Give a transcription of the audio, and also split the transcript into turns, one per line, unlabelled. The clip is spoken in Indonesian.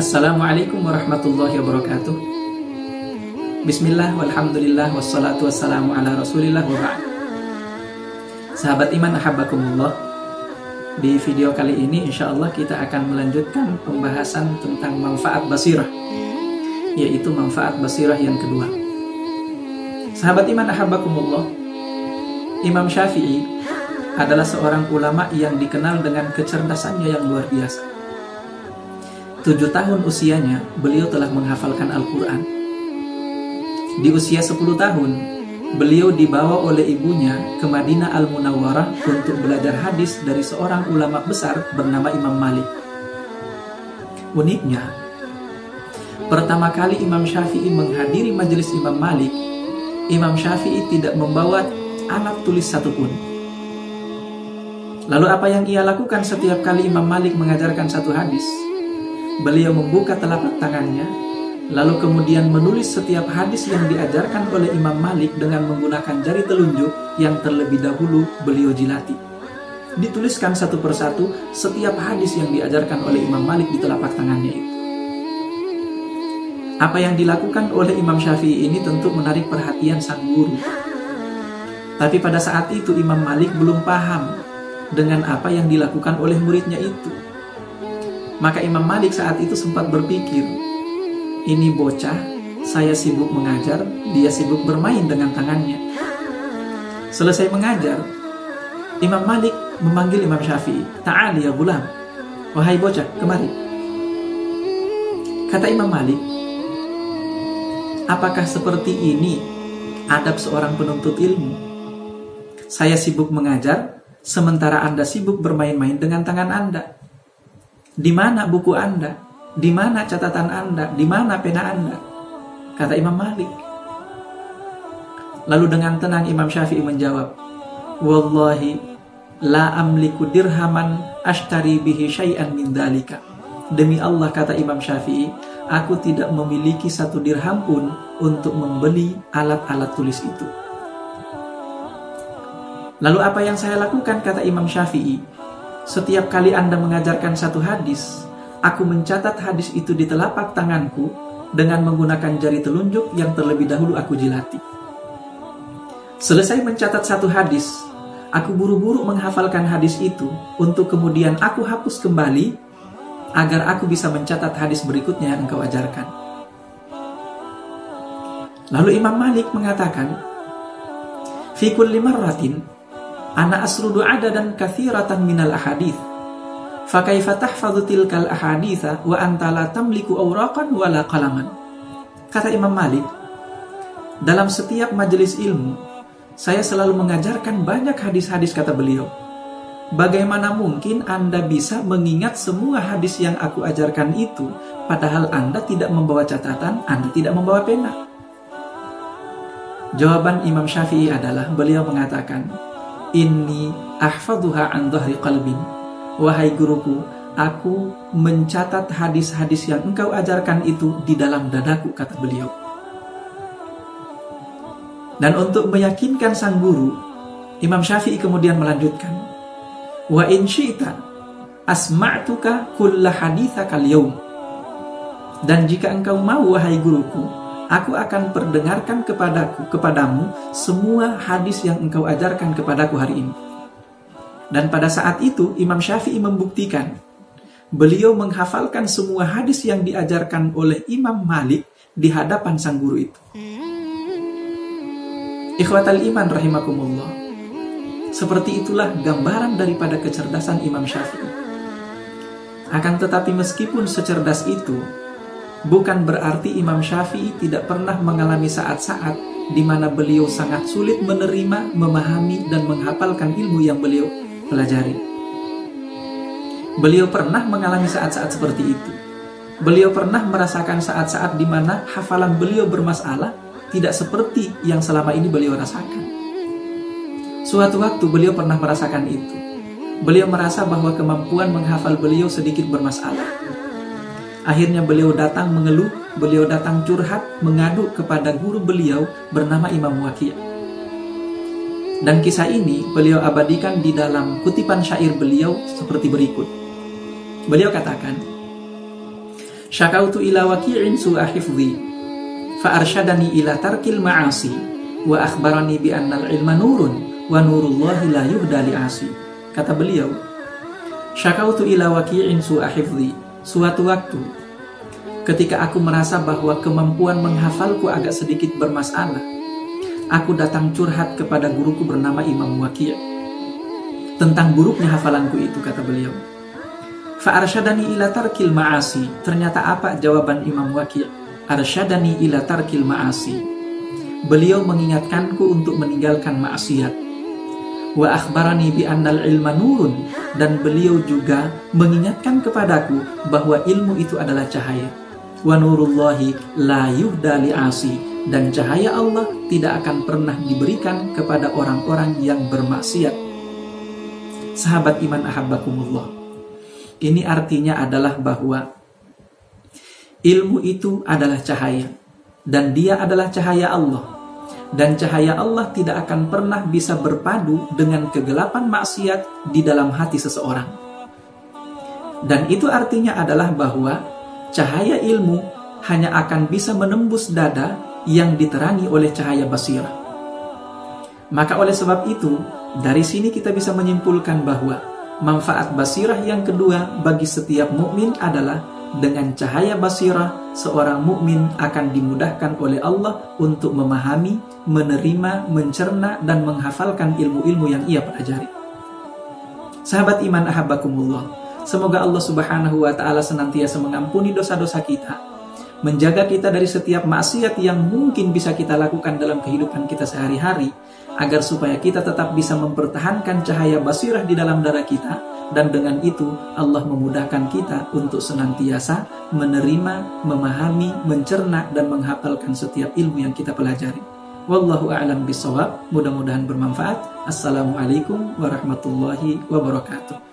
Assalamualaikum warahmatullahi wabarakatuh. Bismillah, walhamdulillah, wassalatu wassalamu ala rasulillah wa ba'd. Sahabat iman ahabbakumullah, di video kali ini insyaallah kita akan melanjutkan pembahasan tentang manfaat basirah, yaitu manfaat basirah yang kedua. Sahabat iman ahabbakumullah, Imam Syafi'i adalah seorang ulama yang dikenal dengan kecerdasannya yang luar biasa. 7 tahun usianya, beliau telah menghafalkan Al-Quran. Di usia 10 tahun, beliau dibawa oleh ibunya ke Madinah Al-Munawwarah untuk belajar hadis dari seorang ulama besar bernama Imam Malik. Uniknya, pertama kali Imam Syafi'i menghadiri majelis Imam Malik, Imam Syafi'i tidak membawa alat tulis satupun. Lalu apa yang ia lakukan setiap kali Imam Malik mengajarkan satu hadis? Beliau membuka telapak tangannya, lalu kemudian menulis setiap hadis yang diajarkan oleh Imam Malik dengan menggunakan jari telunjuk yang terlebih dahulu beliau jilati. Dituliskan satu persatu setiap hadis yang diajarkan oleh Imam Malik di telapak tangannya itu. Apa yang dilakukan oleh Imam Syafi'i ini tentu menarik perhatian sang guru. Tapi pada saat itu Imam Malik belum paham dengan apa yang dilakukan oleh muridnya itu. Maka Imam Malik saat itu sempat berpikir, ini bocah, saya sibuk mengajar, dia sibuk bermain dengan tangannya. Selesai mengajar, Imam Malik memanggil Imam Syafi'i, "Ta'ali ya gulam, wahai bocah, kemari." Kata Imam Malik, apakah seperti ini adab seorang penuntut ilmu? Saya sibuk mengajar, sementara Anda sibuk bermain-main dengan tangan Anda. Di mana buku Anda? Di mana catatan Anda? Di mana pena Anda? Kata Imam Malik. Lalu dengan tenang Imam Syafi'i menjawab, "Wallahi la amliku dirhaman ashtari bihi syai'an min dzalika." Demi Allah, kata Imam Syafi'i, aku tidak memiliki 1 dirham pun untuk membeli alat-alat tulis itu. Lalu apa yang saya lakukan, kata Imam Syafi'i? Setiap kali Anda mengajarkan satu hadis, aku mencatat hadis itu di telapak tanganku dengan menggunakan jari telunjuk yang terlebih dahulu aku jilati. Selesai mencatat satu hadis, aku buru-buru menghafalkan hadis itu untuk kemudian aku hapus kembali agar aku bisa mencatat hadis berikutnya yang engkau ajarkan. Lalu Imam Malik mengatakan, "Fi kulli marratin ana asrudu adadan katsiratan minal ahadits. Fa kaifa tahfadzu tilkal ahaditsa wa anta la tamliku awraqan wala qalaman." Kata Imam Malik, dalam setiap majelis ilmu, saya selalu mengajarkan banyak hadis-hadis, kata beliau. Bagaimana mungkin Anda bisa mengingat semua hadis yang aku ajarkan itu, padahal Anda tidak membawa catatan, Anda tidak membawa pena? Jawaban Imam Syafi'i adalah, beliau mengatakan, "Inni ahfaduha an dhahri qalbin." Wahai guruku, aku mencatat hadis-hadis yang engkau ajarkan itu di dalam dadaku, kata beliau. Dan untuk meyakinkan sang guru, Imam Syafi'i kemudian melanjutkan, "Wa in syi'ta asma'tuka kulla haditsaka al-yaum." Dan jika engkau mau, wahai guruku, aku akan perdengarkan kepadamu semua hadis yang engkau ajarkan kepadaku hari ini. Dan pada saat itu Imam Syafi'i membuktikan, beliau menghafalkan semua hadis yang diajarkan oleh Imam Malik di hadapan sang guru itu. Ikhwatal iman rahimakumullah, seperti itulah gambaran daripada kecerdasan Imam Syafi'i. Akan tetapi meskipun secerdas itu, bukan berarti Imam Syafi'i tidak pernah mengalami saat-saat di mana beliau sangat sulit menerima, memahami, dan menghafalkan ilmu yang beliau pelajari. Beliau pernah mengalami saat-saat seperti itu. Beliau pernah merasakan saat-saat di mana hafalan beliau bermasalah, tidak seperti yang selama ini beliau rasakan. Suatu waktu beliau pernah merasakan itu. Beliau merasa bahwa kemampuan menghafal beliau sedikit bermasalah. Akhirnya beliau datang mengeluh, beliau datang curhat, mengadu kepada guru beliau bernama Imam Waqi'. Dan kisah ini beliau abadikan di dalam kutipan syair beliau seperti berikut. Beliau katakan, Syakautu ila waqi'in su'a hifdhi fa arsyadani ila tarkil ma'asi wa akhbarani bi annal ilma nurun wa nurullahi la yuhda li'asi. Kata beliau, syakautu ila waqi'in su'a hifdhi. Suatu waktu ketika aku merasa bahwa kemampuan menghafalku agak sedikit bermasalah, aku datang curhat kepada guruku bernama Imam Waqi' tentang buruknya hafalanku itu, kata beliau. Fa'arsyadani ila tarkil ma'asi. Ternyata apa jawaban Imam Waqi'? Arsyadani ila tarkil ma'asi. Beliau mengingatkanku untuk meninggalkan maksiat. Wa akhbarani bi annal ilma nurun. Dan beliau juga mengingatkan kepadaku bahwa ilmu itu adalah cahaya. Wa nurullahi la yuhda li'asi. Dan cahaya Allah tidak akan pernah diberikan kepada orang-orang yang bermaksiat. Sahabat iman ahabbakumullah, ini artinya adalah bahwa ilmu itu adalah cahaya, dan dia adalah cahaya Allah. Dan cahaya Allah tidak akan pernah bisa berpadu dengan kegelapan maksiat di dalam hati seseorang. Dan itu artinya adalah bahwa cahaya ilmu hanya akan bisa menembus dada yang diterangi oleh cahaya basirah. Maka oleh sebab itu, dari sini kita bisa menyimpulkan bahwa manfaat basirah yang kedua bagi setiap mukmin adalah dengan cahaya basirah, seorang mukmin akan dimudahkan oleh Allah untuk memahami, menerima, mencerna, dan menghafalkan ilmu-ilmu yang ia pelajari. Sahabat iman ahabbakumullah, semoga Allah Subhanahu wa Ta'ala senantiasa mengampuni dosa-dosa kita, menjaga kita dari setiap maksiat yang mungkin bisa kita lakukan dalam kehidupan kita sehari-hari, agar supaya kita tetap bisa mempertahankan cahaya basirah di dalam dada kita, dan dengan itu Allah memudahkan kita untuk senantiasa menerima, memahami, mencerna, dan menghafalkan setiap ilmu yang kita pelajari. Wallahu a'lam bishawab. Mudah-mudahan bermanfaat. Assalamualaikum warahmatullahi wabarakatuh.